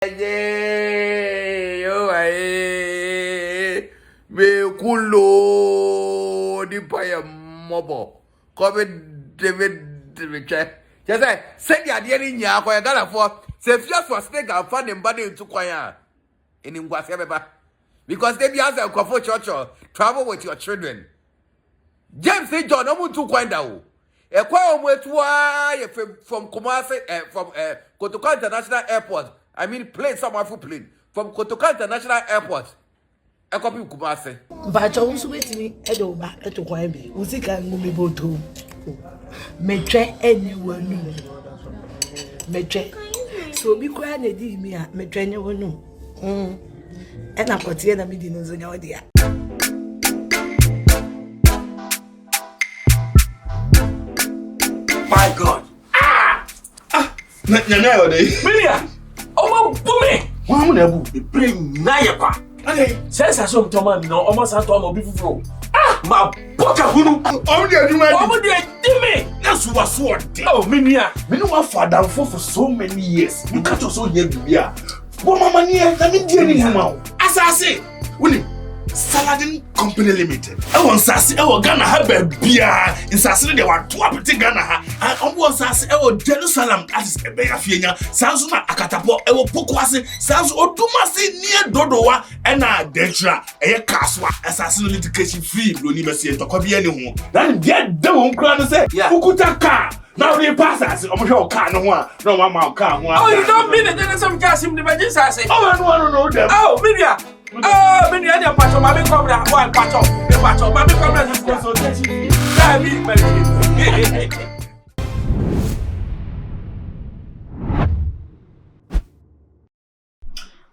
Yo, me kulo di paya mobo. Come David check. Just say the idea in ya kwa gala for say fear for snake and find them body into choir in Ngwasebeba. Because they be as a comfort church travel with your children. James say John omu tu kwenda o. E kwa omwetua from Kumasi from Kotoka International Airport. I mean plane some full plane from Kotoka International Airport. E copy Kumasi. Bacha unsu wetimi edo ba eto kwa ebe. Usika ngumi boto. Metwe ene wanu. Metwe. So bi kwa na di mi a metwe ene wanu. Ena kotie na mi di no zonya odi a. My God. Nyanya ode. Milia. Omo bumi. Wa mu na bu. Be pray na yepa. Okay. Sense aso mtoma mi no omo san to omo bi fufuro. Ma boka hunu. Omo de aduma di. Omo de dimi. Na so wa so ode. Oh, Milia. Me no wa father for so many years. You catch us so here bibia. Bo mama ni e na me die ni huma o. Asase. Woni Saladin Company Limited. I want Sassy, I want Ghana have a beer. In Sassy, they want 2 Ghana. I want Sassy, I want Jerusalem. That is a bear Afia. Sansuna Akatapo, I will Pokwasi, Sans Otumasi near Dodowa, and Detra, a Kaswa, assassin litigation free, Luniverse to copy anyone. Then get the one crown and say, Ukutaka. Now they pass us. I'm sure car no one, no mama car. Oh, you don't mean it? Then some gas him the magic sassy. Oh, I don't know them. Oh, Milia. Oh, many other patch of Maame come down. One patch of the patch of Maame come down. This consultation. That means my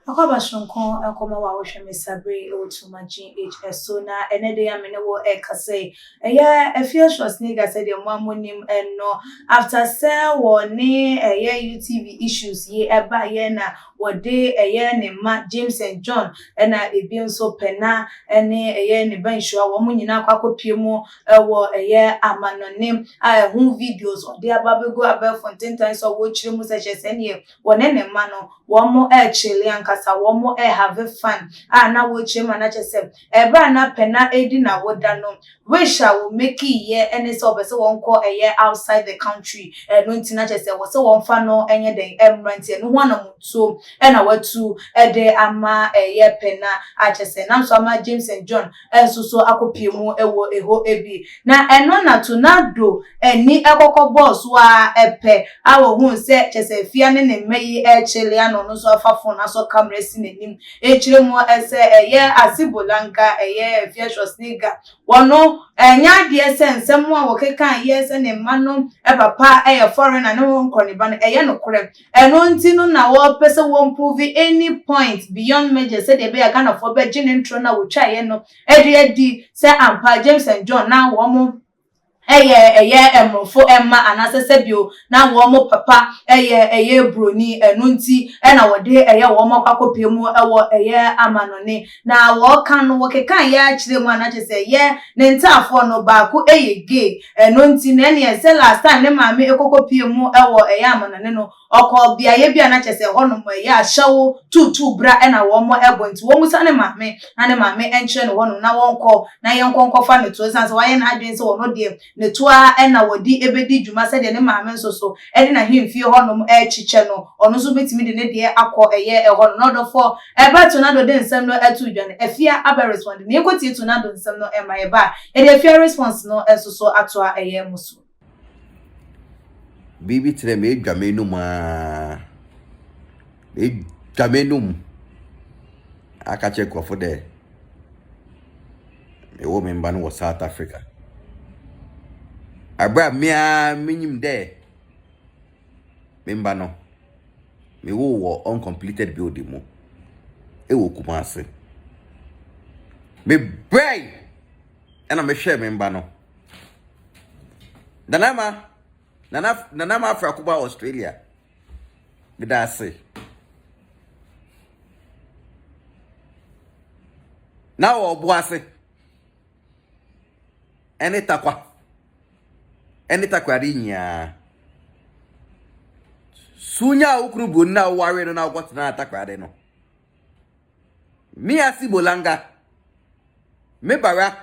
Akwa shonkon akoma wa wohwe mesabre otuma CIash so na enede ya mene wo ekase eya Afia Schwarzenegger said the mwamonim enno after say wo ne eya UTV issues ye eba ye na wode eya ne ma James and John ena ebi nso pena ene eya ne banshua wo mo nyina akakopie mu ewo eya amanonim a hu videos ode ababego Fontaine times so wo chire mu se chese ne wone ne ma no wo mo chile ankasa wo mo have fun na wo chire ma na chese eba na pena edi na woda no wish I will make ye ene so be so won call eya outside the country no ntina chese wo se won fa no enye den emrant no ho na mutuo ena watu ede ama eya pena achese na so ama James and John so akopie mu ewo eho ebi na eno na tornado eni ekoko boss wa epe awo hu se chese fia ne ne meyi chele ano no so afafo na so camera si nenim chire mu ese eya asibolanka eya Afia Schwarzenegger wono enya de ensem a wo kekan yes ne mano papa foreigner ne won kroniba no eya no korem eno ntino na wo pese won prove any point beyond major said they be a kind of for be gin intro na wo twa ye no edi say ampa James and John na wo mo emrofo emma anasese bio na wo mo papa broni enunti na wode wo mo kwakopie mu ewo amanone na wo kan no wo kekan ye akire mu anachese ne ntafo no ba ku gay enunti na ne se last time ne maame ekokopie mu ewo amanone no okọ bia ye bia anachese hono mo ahyawo tutu bra na wo mo ebonti wo musa ne maame na ne maame enchire no hono na wonko na yenkonkofa ne to sanse wa ye na adwen se wono de ne toa ena wodi ebedi dwuma se de ne maame nso so ede na hemfie honom chiche no ono so betimi de ne de akọ hono no dofo eba tornado de nsem no etu dwane Afia aba respond ne ekoti tornado nsem no ema eba ede Afia response no enso so atoa muso Bibi tre me dwamenum dwamenum aka check for there me wo memba no South Africa abra mia minim there memba no me wo uncompleted building mo wo Kumasi me bray and me share memba no Nana Afra Kuba Australia. Did I say? Now Obuase. Any takwa rinya. Sunya ukrubu na wari no na what na atakrade no. Me asi bolanga. Me bara.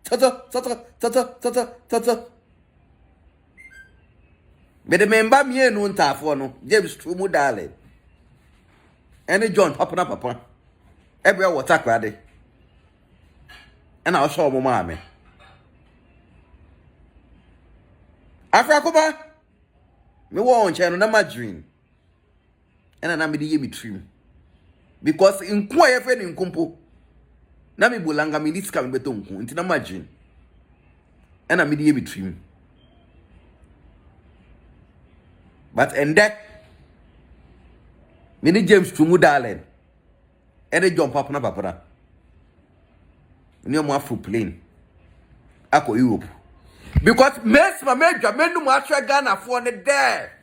Toto. Me de member me no ntafo no. James Trumu darling. Any John papa. Every water crade. And I'll show Maame. Afia koba. Me won channel na my dream. And na me de me trim. Because in kwa ye fe ni nkumpo. Na me bolanga me liska me beto nku. Nti na my dream. And na me de me trim. But and that me ni James Trumu darling. And they jump up na papa. Ni mo afro plane. Ako Europe. Because mess my major men no match Ghana for the there.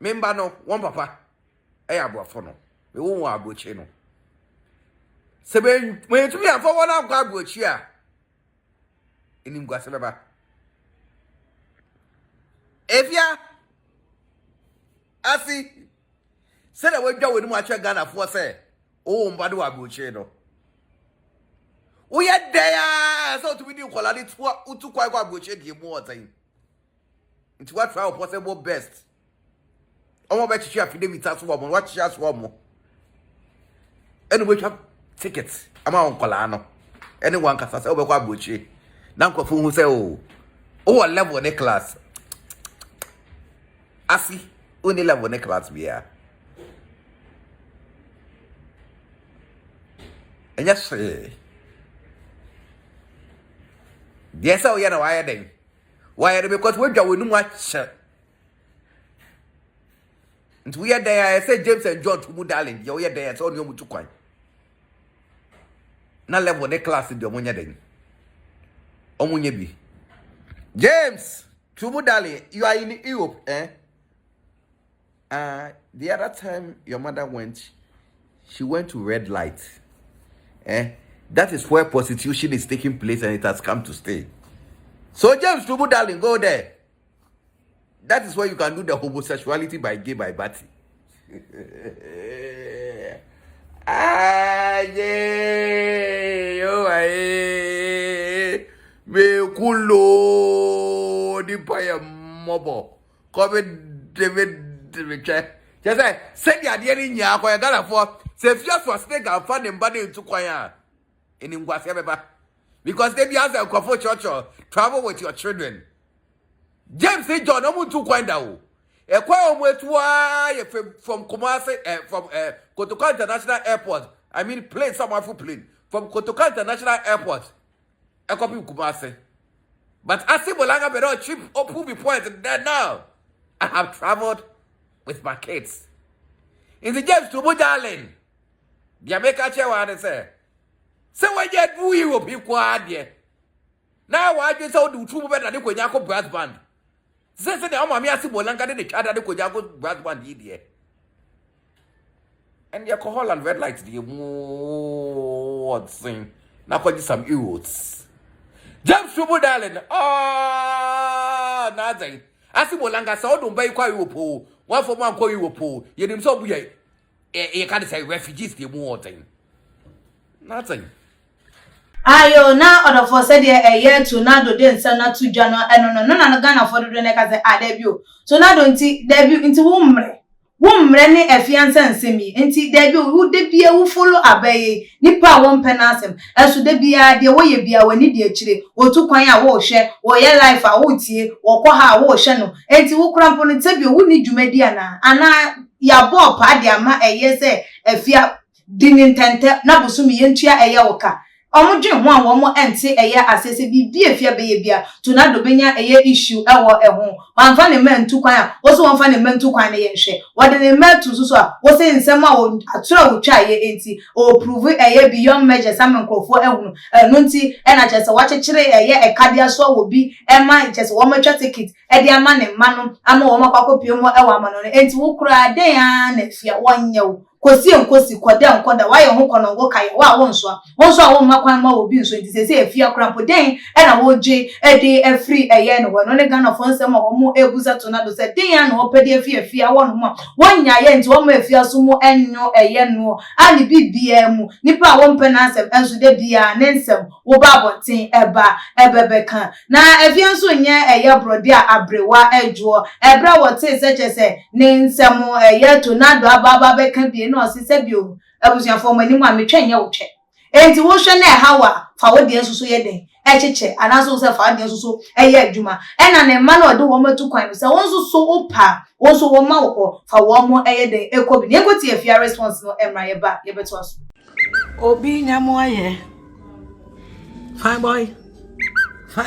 Member no one papa. Aboafo no. Me won wa abochi no. Se ben when to be afo one abochi a. Enim gwase baba. Afia asi say that we do we no match Ghana for say oh mbado wa abochi no. We are there, so to be the quality to quite abochi the more time. Into what try possible best. Omo be chichi afide vita so mo what chichi so mo. Anyway have tickets. Ama on kola no. Anyone can say obekwa abochi. Na nkofo hu say oh level ne class. Asi only level ne class bia. Enya say yes, oh, yeah, why are they? Why are they? Because we're going to watch. And we are there. I said James and John to darling. You're there. It's only to quite. Now level the class in the Omunya then. Omunya be. James, to darling, you are in Europe, eh? The other time your mother went, she went to red light. Eh? That is where prostitution is taking place and it has come to stay. So James Tubu darling, go there. That is where you can do the homosexuality by gay by batty. Me kulo di paya mobo. Come David Richard. Just say the idea in ya kwa gala for say fear for snake and find them body into choir. In Ngwasebeba. Because they be as a Kwafo church travel with your children. James say John omu tu kwenda o. E kwa omwetua from Kumasi from Kotoka International Airport. I mean plane some Afro plane from Kotoka International Airport. E copy Kumasi. But Asibolanga be not cheap open be point there now. I have traveled with my kids. In the James to darling. The America chair what they say. So when you do you be quiet. Now why you so do two better than the Konyako brass band? Since the Amami Asibolanga the other the Konyako brass band here. And the alcohol and red lights the what thing. Now for some euros. James Tubu darling. Oh nothing. Asibolanga so don't buy kwa Europe. One for one kwa Europe. You them so be you can't say refugees the more thing. Nothing. Ayo na order for said a year to now do den sana to jano no na Ghana for do na ka say debut so na do nti debut nti wumre ne afiansa nsemi nti debut wo de bia wo follow abaye nipa won penasem eso de bia de wo ye bia wani de akire otu kwan a wo hwe wo ye life a wo tie wo kɔ ha wo hwe no nti wo krampo ne tebi wo ni dwumadi ana ya bo pa de ama eye se afia dinin tente na bosumi yentua eye wo ka omudwe ho a wo mo ente eye asese bi afia beye bia to na do benya eye issue ewo eho wanfa ne mentu kwan a wo so wanfa ne mentu kwan ne ye hwe wode ne metu so a wo se nsem a wo atura wo twa ye enti o prove eye beyond measures am nkrofo ehunu no nti e na chese wa chekire eye ekadia so wo bi e ma chese wo matwa ticket e de ama ne ma no ama wo makwakopiemo ewo ama no enti wo kura den a na afia wonye wo kosi koda why ho kono go kai wa wonso a won makwan ma obi nso nti se Afia krampo den e na wo je e de free eye no no ne Ghana fo nsem a wo ebuza tornado se den ya na opede Afia won mo wonya ye nti wo ma Afia so mo enyo eye no ani bibia mu nipa wo mpe na asem enso de bia ne nsem wo ba abonten ebebe kan na Afia nso nye eye brode a abrewa ejo ebra wo te se chese ne nsem eye tornado ababa be kan bi no sise bio abusuafo mani mu a metwa nya wo twe enti wo hwe na hawa fa wo de enso ye den echeche anaso se fa de enso eye adwuma ena ne ma na ode wo matu kwan se wonso so opa wonso wo ma wo fa wo mo eye den ekobi ne ekoti Afia response no emra ye ba ye beto aso obi nyamo aye fine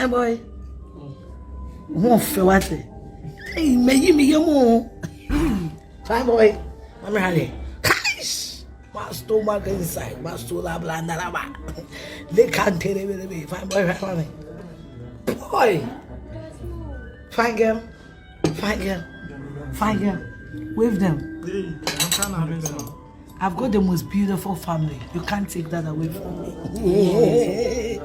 boy mo fe wate meyi mi yemo fine boy mama hale my stomach inside, my stool blanda lava. They can't tell me, fine boy. Fine girl. Wave them. I've got the most beautiful family. You can't take that away from me.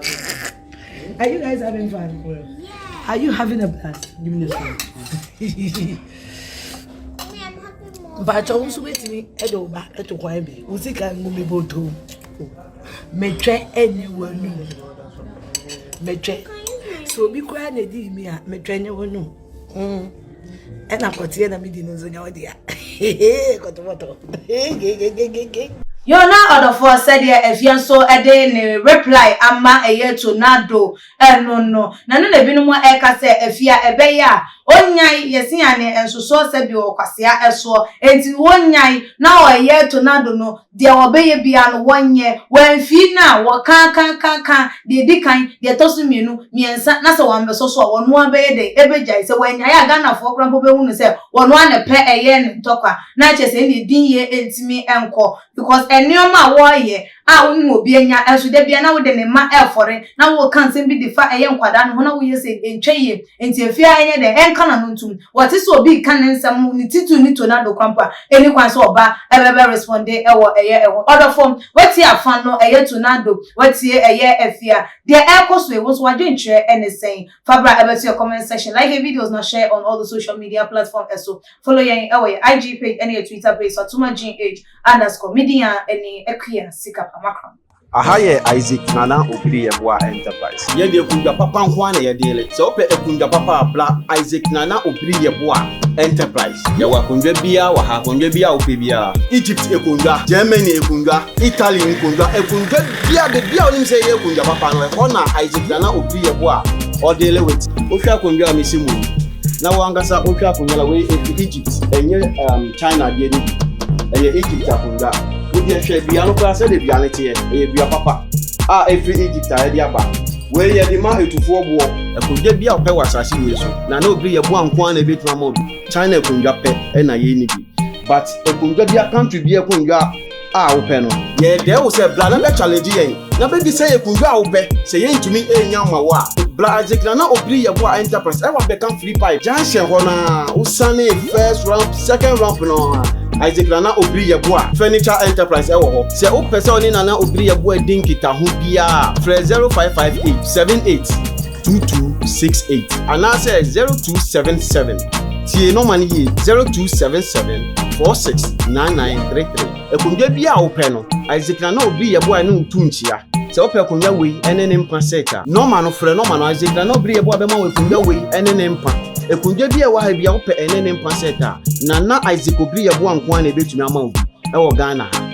Are you guys having fun? Yeah. Are you having a blast? Give me this one. But I also wait me edo ba eto kwan bi usika ngumi boto metwe anywhere no metwe so bi kwa na di mi a metwe anywhere no e na kotie na mi di no zo nya wodi a kotomoto Yo na order for said Afia so ede ne reply ama eye tornado no na no bi no mo e ka se Afia ebeya onyai yesia ne ensoso se bi okwasea eso enti wonyai na oye tornado no de obeye bia no wonye wanfi na wo kan de dikan de tosu mienu miensa na se wambeso so wono abeye de ebejai se wanyai aga na fo krampo be hunu se wono anepe eye ne ntokwa na che se ne dinye entimi enko because enioma wo ye a wonu obi anya enso de bia na wo de ne ma efore na wo kan se bi de fa eye nkwada no na wo ye se entweye enti Afia enye de kana no ntum what is obi kan nsam ni titu ni tornado kwampa eni kwan so oba ebebe responde ewo eye order form wati afan no eye tornado wati eye Afia the air cost we was wadwentre anything fabra ebe to your comment section like the videos now share on all the social media platforms so follow yen ewo IG page any Twitter page so @GH_media any ekia sikapa makram Ahaye Isaac Nana Obiri Yeboa Enterprise. Yede kunja papa nkwane yedele. Se ope ekunja papa abla Isaac Nana Obiri Yeboa Enterprise. Yewa kunja bia wa ha kunja bia ope bia. Egypt ekunja, Germany ekunja, Italy ekunja bia de bia onim se ye kunja papa no e na Isaac Nana Obiri Yeboa odele with. Ofia kunja misimu. Na wangasa ofia kunja we Egypt enye China de ni. Eye Egypt akunja. Odi hwe bia no kwa se de bia ne tie e bia papa every Egypt a de aba we ye de ma etufo bo ekunja bia ope wasase we so na Obiri Yeboa nko na betuma mo China ekunja pe na ye ni bi but ekunja bia country bia ekunja ope no ye de wo se bla na be challenge yen na be bi se ekunja ope se ye ntumi enya ma wa bla Isaac Nana Obiri Yeboa Enterprise e wa be kan free pipe junction ho na usane first round second round no Isaac Nana Obiri Yeboa Furniture Enterprise ewo ho se o pese oni Nana Obiri Yeboa dinkita ho bia 0558 78 2268 anase 0277 tie no mani 0277 469933 ekunja bia ope no Isaac Nana Obiri Yeboa no ntunchia se ope kunja we enene mpa seta normal no frɛ normal no Isaac Nana Obiri Yeboa be ma we kunja we enene mpa ekunja bia wa ha bia ope enene mpa seta Nana Isaac Obiri Yeboa nko na ebetumi ama obi e wo Ghana ha